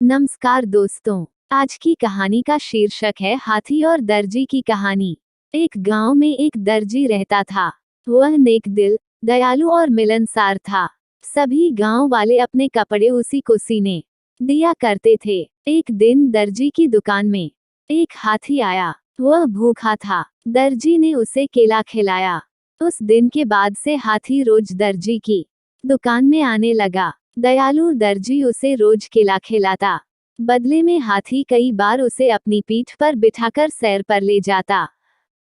नमस्कार दोस्तों, आज की कहानी का शीर्षक है हाथी और दर्जी की कहानी। एक गांव में एक दर्जी रहता था। वह नेक दिल, दयालु और मिलनसार था। सभी गांव वाले अपने कपड़े उसी को सीने दिया करते थे। एक दिन दर्जी की दुकान में एक हाथी आया। वह भूखा था। दर्जी ने उसे केला खिलाया। उस दिन के बाद से हाथी रोज दर्जी की दुकान में आने लगा। दयालु दर्जी उसे रोज केला खिलाता। बदले में हाथी कई बार उसे अपनी पीठ पर बिठाकर सैर पर ले जाता।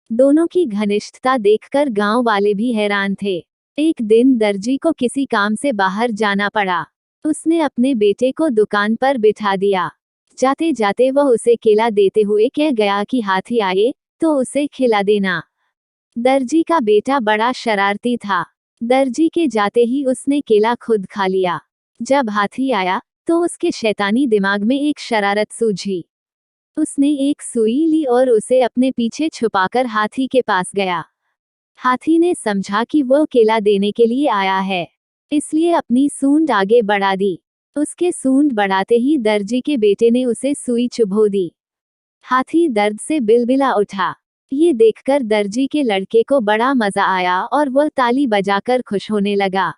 दोनों की घनिष्ठता देखकर गांव वाले भी हैरान थे। एक दिन दर्जी को किसी काम से बाहर जाना पड़ा। उसने अपने बेटे को दुकान पर बिठा दिया। जाते जाते वह उसे केला देते हुए कह गया कि हाथी आए तो उसे खिला देना। दर्जी का बेटा बड़ा शरारती था। दर्जी के जाते ही उसने केला खुद खा लिया। जब हाथी आया तो उसके शैतानी दिमाग में एक शरारत सूझी। उसने एक सुई ली और उसे अपने पीछे छुपाकर हाथी के पास गया। हाथी ने समझा कि वो केला देने के लिए आया है, इसलिए अपनी सूंड आगे बढ़ा दी। उसके सूंड बढ़ाते ही दर्जी के बेटे ने उसे सुई चुभो दी। हाथी दर्द से बिलबिला उठा। ये देखकर दर्जी के लड़के को बड़ा मजा आया और वह ताली बजाकर खुश होने लगा।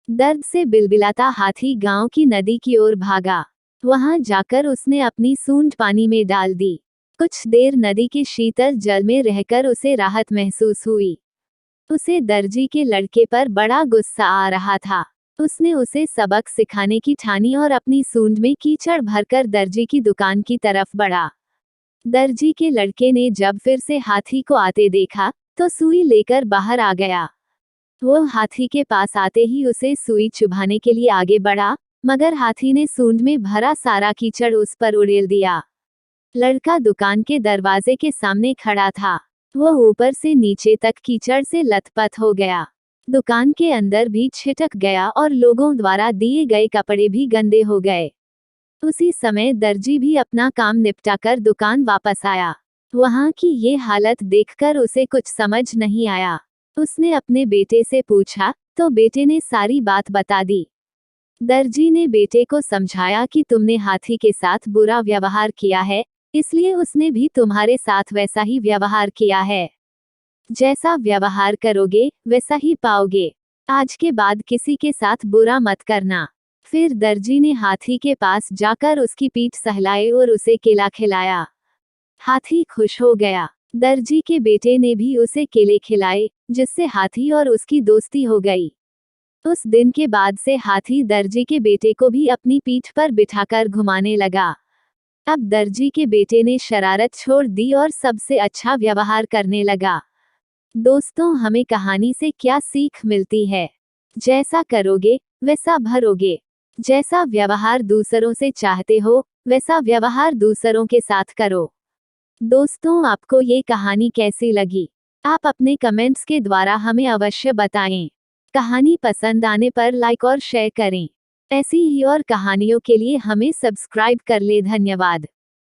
दर्द से बिलबिलाता हाथी गांव की नदी की ओर भागा। वहां जाकर उसने अपनी सूंड पानी में डाल दी। कुछ देर नदी के शीतल जल में रहकर उसे राहत महसूस हुई। उसे दर्जी के लड़के पर बड़ा गुस्सा आ रहा था। उसने उसे सबक सिखाने की ठानी और अपनी सूंड में कीचड़ भरकर दर्जी की दुकान की तरफ बढ़ा। दर्जी के लड़के ने जब फिर से हाथी को आते देखा तो सुई लेकर बाहर आ गया। वो हाथी के पास आते ही उसे सुई चुभाने के लिए आगे बढ़ा, मगर हाथी ने सूंड में भरा सारा कीचड़ उस पर उड़ेल दिया। लड़का दुकान के दरवाजे के सामने खड़ा था। वह ऊपर से नीचे तक कीचड़ से लथपथ हो गया। दुकान के अंदर भी छिटक गया और लोगों द्वारा दिए गए कपड़े भी गंदे हो गए। उसी समय दर्जी भी अपना काम निपटाकर दुकान वापस आया। वहां की ये हालत देखकर उसे कुछ समझ नहीं आया। उसने अपने बेटे से पूछा तो बेटे ने सारी बात बता दी। दर्जी ने बेटे को समझाया कि तुमने हाथी के साथ बुरा व्यवहार किया है, इसलिए उसने भी तुम्हारे साथ वैसा ही व्यवहार किया है। जैसा व्यवहार करोगे वैसा ही पाओगे। आज के बाद किसी के साथ बुरा मत करना। फिर दर्जी ने हाथी के पास जाकर उसकी पीठ सहलाई और उसे केला खिलाया। हाथी खुश हो गया। दर्जी के बेटे ने भी उसे केले खिलाए, जिससे हाथी और उसकी दोस्ती हो गई। उस दिन के बाद से हाथी दर्जी के बेटे को भी अपनी पीठ पर बिठाकर घुमाने लगा। अब दर्जी के बेटे ने शरारत छोड़ दी और सबसे अच्छा व्यवहार करने लगा। दोस्तों, हमें कहानी से क्या सीख मिलती है? जैसा करोगे वैसा भरोगे। जैसा व्यवहार दूसरों से चाहते हो वैसा व्यवहार दूसरों के साथ करो। दोस्तों, आपको ये कहानी कैसी लगी? आप अपने कमेंट्स के द्वारा हमें अवश्य बताएं। कहानी पसंद आने पर लाइक और शेयर करें। ऐसी ही और कहानियों के लिए हमें सब्सक्राइब कर ले। धन्यवाद।